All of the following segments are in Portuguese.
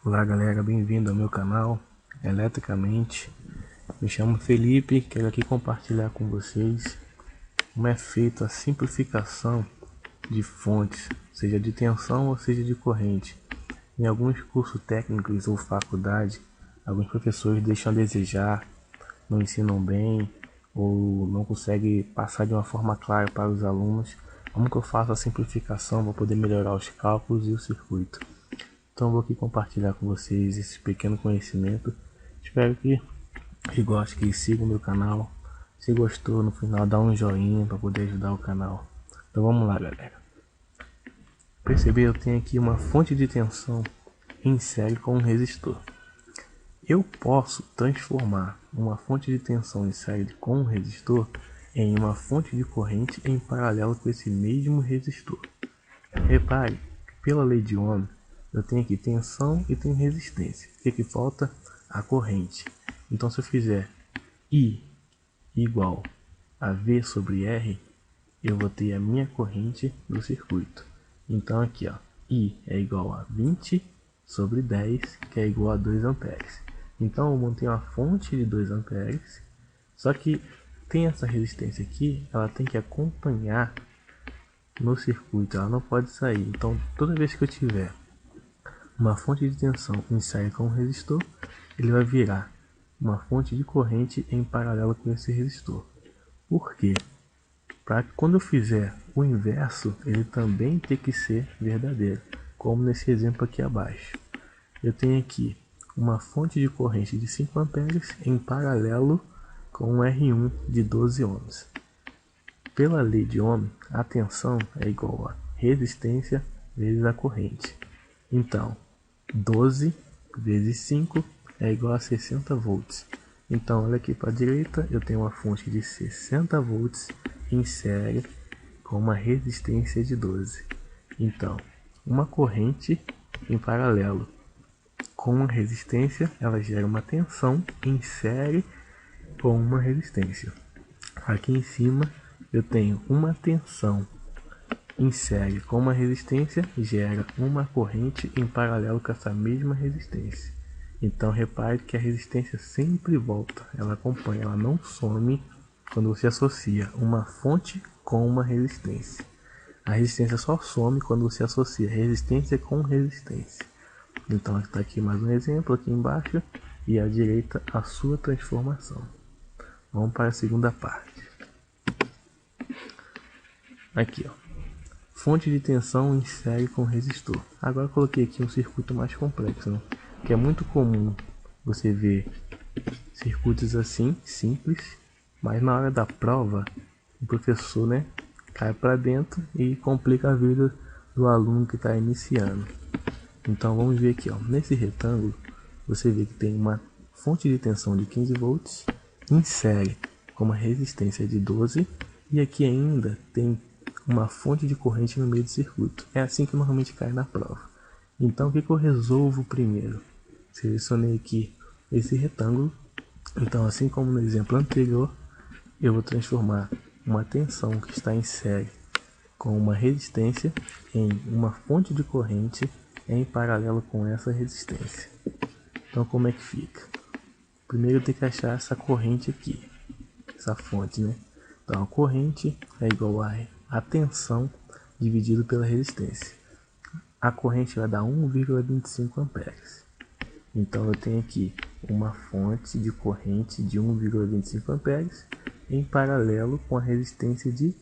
Olá galera, bem-vindo ao meu canal Eletricamente. Me chamo Felipe, quero aqui compartilhar com vocês como é feita a simplificação de fontes, seja de tensão ou seja de corrente. Em alguns cursos técnicos ou faculdade, alguns professores deixam a desejar, não ensinam bem ou não conseguem passar de uma forma clara para os alunos como que eu faço a simplificação para poder melhorar os cálculos e o circuito. Então vou aqui compartilhar com vocês esse pequeno conhecimento. Espero que gostem, que sigam o meu canal. Se gostou, no final dá um joinha para poder ajudar o canal. Então vamos lá galera. Perceber, eu tenho aqui uma fonte de tensão em série com um resistor. Eu posso transformar uma fonte de tensão em série com um resistor em uma fonte de corrente em paralelo com esse mesmo resistor. Repare, pela lei de Ohm, eu tenho aqui tensão e tenho resistência. O que falta? A corrente. Então se eu fizer I igual a V sobre R, eu vou ter a minha corrente do circuito. Então aqui, ó, I é igual a 20 sobre 10, que é igual a 2 amperes. Então eu montei uma fonte de 2 amperes, só que tem essa resistência aqui, ela tem que acompanhar no circuito, ela não pode sair. Então toda vez que eu tiver uma fonte de tensão em série com um resistor, ele vai virar uma fonte de corrente em paralelo com esse resistor. Por quê? Para que quando eu fizer o inverso, ele também tem que ser verdadeiro, como nesse exemplo aqui abaixo. Eu tenho aqui uma fonte de corrente de 5 amperes em paralelo com um R1 de 12 ohms. Pela lei de Ohm, a tensão é igual a resistência vezes a corrente. Então, 12 vezes 5 é igual a 60 volts. Então, olha aqui para a direita, eu tenho uma fonte de 60 volts em série com uma resistência de 12. Então, uma corrente em paralelo com uma resistência, ela gera uma tensão em série com uma resistência. Aqui em cima, eu tenho uma tensão em série com uma resistência, gera uma corrente em paralelo com essa mesma resistência. Então repare que a resistência sempre volta, ela acompanha, ela não some quando você associa uma fonte com uma resistência. A resistência só some quando você associa resistência com resistência. Então está aqui mais um exemplo aqui embaixo e à direita a sua transformação. Vamos para a segunda parte. Aqui, ó. Fonte de tensão em série com resistor. Agora eu coloquei aqui um circuito mais complexo, né? Que é muito comum você ver circuitos assim, simples, mas na hora da prova, o professor, né, cai para dentro e complica a vida do aluno que está iniciando. Então vamos ver aqui, ó. Nesse retângulo, você vê que tem uma fonte de tensão de 15 volts em série com uma resistência de 12 e aqui ainda tem uma fonte de corrente no meio do circuito. É assim que normalmente cai na prova. Então o que eu resolvo primeiro? Selecionei aqui esse retângulo. Então assim como no exemplo anterior, eu vou transformar uma tensão que está em série com uma resistência em uma fonte de corrente em paralelo com essa resistência. Então como é que fica? Primeiro eu tenho que achar essa corrente aqui, essa fonte, né? Então a corrente é igual a tensão dividido pela resistência. A corrente vai dar 1,25 amperes. Então eu tenho aqui uma fonte de corrente de 1,25 amperes em paralelo com a resistência de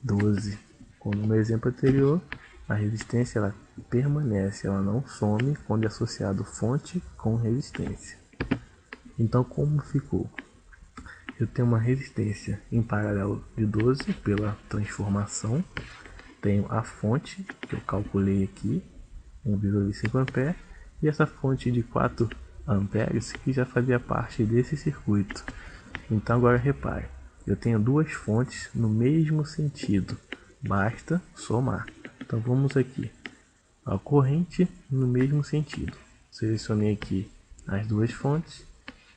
12. Como no exemplo anterior, a resistência ela permanece, ela não some quando é associado fonte com resistência. Então como ficou? Eu tenho uma resistência em paralelo de 12 pela transformação. Tenho a fonte que eu calculei aqui, 1,25 ampere, e essa fonte de 4 amperes que já fazia parte desse circuito. Então agora repare, eu tenho duas fontes no mesmo sentido, basta somar. Então vamos aqui, a corrente no mesmo sentido. Selecionei aqui as duas fontes,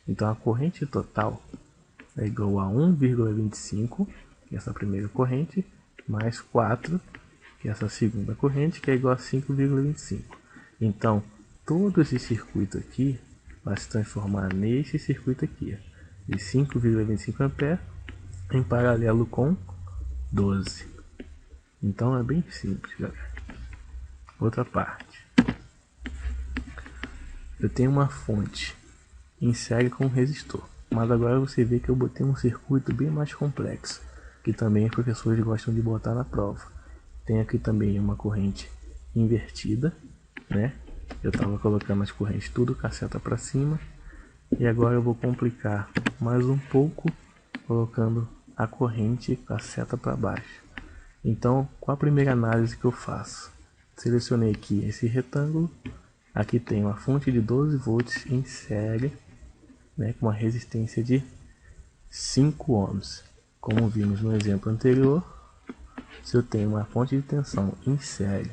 então a corrente total é igual a 1,25, que é essa primeira corrente, mais 4, que é essa segunda corrente, que é igual a 5,25. Então, todo esse circuito aqui vai se transformar nesse circuito aqui, de 5,25 A em paralelo com 12. Então é bem simples, galera. Outra parte. Eu tenho uma fonte em série com resistor, mas agora você vê que eu botei um circuito bem mais complexo, que também os professores gostam de botar na prova. Tem aqui também uma corrente invertida, né? Eu estava colocando as correntes tudo com a seta para cima, e agora eu vou complicar mais um pouco colocando a corrente com a seta para baixo. Então, qual a primeira análise que eu faço? Selecionei aqui esse retângulo, aqui tem uma fonte de 12 volts em série, né, com uma resistência de 5 ohms. Como vimos no exemplo anterior, se eu tenho uma fonte de tensão em série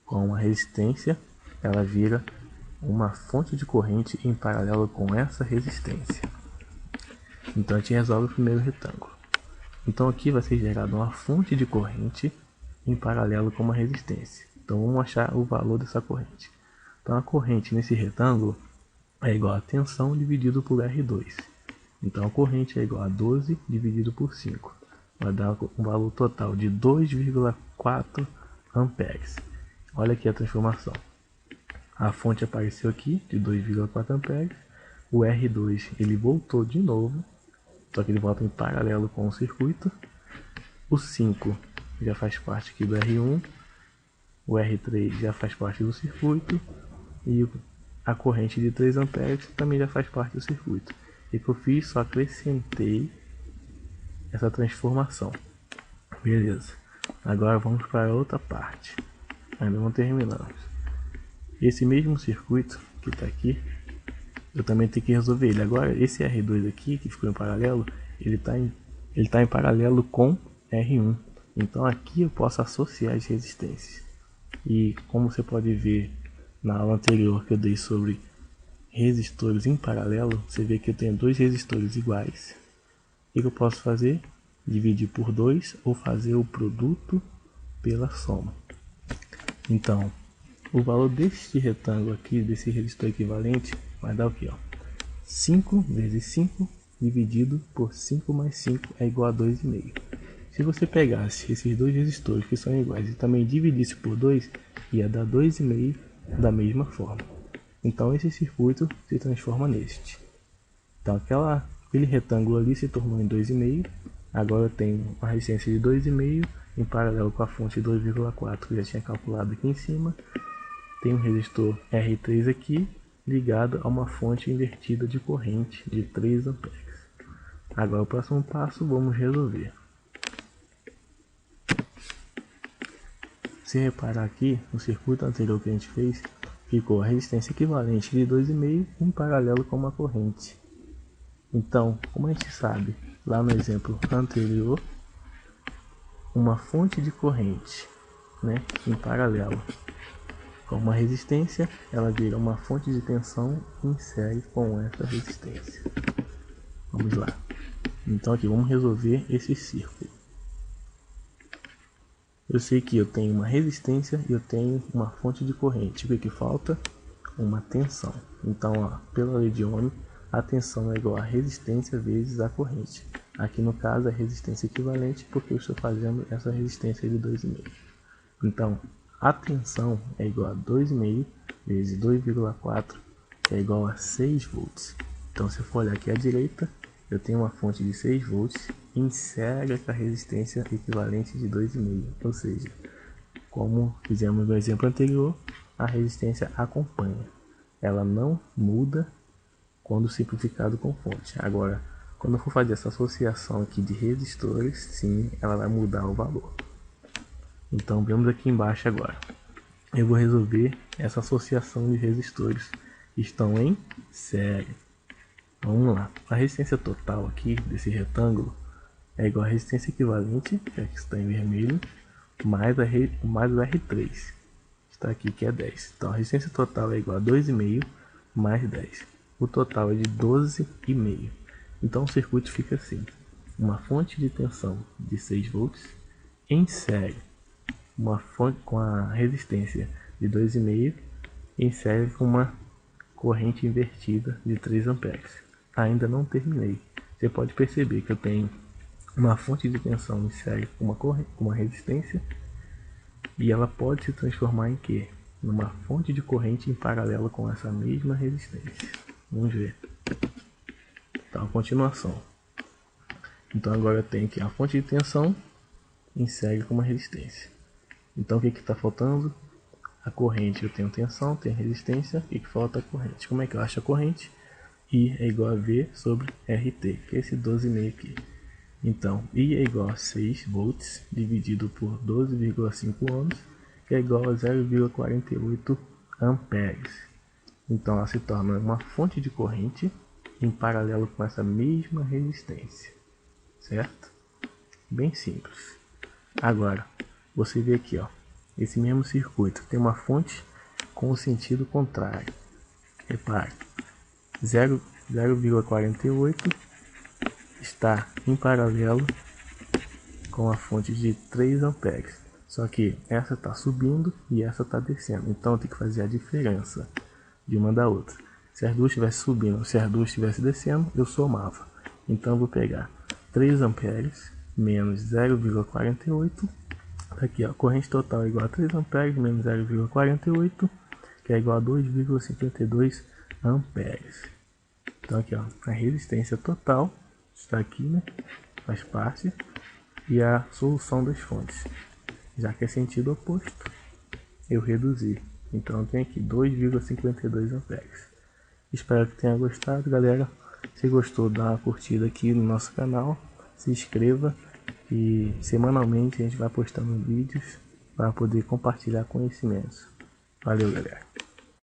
com uma resistência, ela vira uma fonte de corrente em paralelo com essa resistência. Então a gente resolve o primeiro retângulo. Então aqui vai ser gerada uma fonte de corrente em paralelo com uma resistência. Então vamos achar o valor dessa corrente. Então a corrente nesse retângulo é igual a tensão dividido por R2. Então a corrente é igual a 12 dividido por 5. Vai dar um valor total de 2,4 amperes. Olha aqui a transformação. A fonte apareceu aqui de 2,4 amperes. O R2 ele voltou de novo, só que ele volta em paralelo com o circuito. O 5 já faz parte aqui do R1. O R3 já faz parte do circuito. E a corrente de 3 amperes também já faz parte do circuito. E que eu fiz, só acrescentei essa transformação. Beleza. Agora vamos para a outra parte. Ainda não terminamos. Esse mesmo circuito que está aqui, eu também tenho que resolver ele. Agora esse R2 aqui, que ficou em paralelo, ele está em paralelo com R1. Então aqui eu posso associar as resistências. E como você pode ver na aula anterior que eu dei sobre resistores em paralelo, você vê que eu tenho dois resistores iguais. O que eu posso fazer? Dividir por 2 ou fazer o produto pela soma. Então, o valor deste retângulo aqui, desse resistor equivalente, vai dar o que? 5 vezes 5 dividido por 5 mais 5 é igual a 2,5. Se você pegasse esses dois resistores que são iguais e também dividisse por 2, ia dar 2,5 da mesma forma. Então esse circuito se transforma neste. Então aquele retângulo ali se tornou em 2,5. Agora eu tenho uma resistência de 2,5 em paralelo com a fonte 2,4 que eu já tinha calculado aqui em cima. Tem um resistor R3 aqui ligado a uma fonte invertida de corrente de 3 amperes. Agora o próximo passo vamos resolver. Se reparar aqui, no circuito anterior que a gente fez, ficou a resistência equivalente de 2,5 em paralelo com uma corrente. Então, como a gente sabe, lá no exemplo anterior, uma fonte de corrente, né, em paralelo com uma resistência, ela vira uma fonte de tensão em série com essa resistência. Vamos lá. Então aqui vamos resolver esse círculo. Eu sei que eu tenho uma resistência e eu tenho uma fonte de corrente. O que falta? Uma tensão. Então, ó, pela lei de Ohm, a tensão é igual a resistência vezes a corrente. Aqui no caso é resistência equivalente porque eu estou fazendo essa resistência de 2,5. Então, a tensão é igual a 2,5 vezes 2,4, que é igual a 6 volts. Então, se eu for olhar aqui à direita, eu tenho uma fonte de 6 volts em série com a resistência equivalente de 2,5. Ou seja, como fizemos no exemplo anterior, a resistência acompanha. Ela não muda quando simplificado com fonte. Agora, quando eu for fazer essa associação aqui de resistores, sim, ela vai mudar o valor. Então, vemos aqui embaixo agora. Eu vou resolver essa associação de resistores que estão em série. Vamos lá. A resistência total aqui desse retângulo é igual a resistência equivalente, que aqui está em vermelho, mais o R3, que está aqui, que é 10. Então, a resistência total é igual a 2,5 mais 10. O total é de 12,5. Então, o circuito fica assim. Uma fonte de tensão de 6 volts em série, uma fonte com a resistência de 2,5 em série com uma corrente invertida de 3 amperes. Ainda não terminei. Você pode perceber que eu tenho uma fonte de tensão em série com uma resistência, e ela pode se transformar em quê? Numa fonte de corrente em paralelo com essa mesma resistência. Vamos ver. Então, a continuação. Então agora eu tenho aqui a fonte de tensão em série com uma resistência. Então o que está faltando? A corrente. Eu tenho tensão, tenho resistência, e que falta a corrente. Como é que eu acho a corrente? I é igual a V sobre RT, que é esse 12,5 aqui. Então, I é igual a 6 volts dividido por 12,5 ohms, que é igual a 0,48 amperes. Então ela se torna uma fonte de corrente em paralelo com essa mesma resistência, certo? Bem simples. Agora, você vê aqui, ó, esse mesmo circuito tem uma fonte com o sentido contrário. Repare, 0,48 está em paralelo com a fonte de 3 amperes. Só que essa está subindo e essa está descendo. Então eu tenho que fazer a diferença de uma da outra. Se as duas estivessem subindo, se as duas estivessem descendo, eu somava. Então eu vou pegar 3 amperes menos 0,48. Aqui, ó, corrente total é igual a 3 amperes menos 0,48, que é igual a 2,52 amperes. Então aqui, ó, a resistência total está aqui, né? Faz parte. E a solução das fontes, já que é sentido oposto, eu reduzi. Então eu tenho aqui 2,52 amperes. Espero que tenha gostado, galera. Se gostou, dá uma curtida aqui no nosso canal, se inscreva, e semanalmente a gente vai postando vídeos para poder compartilhar conhecimentos. Valeu, galera.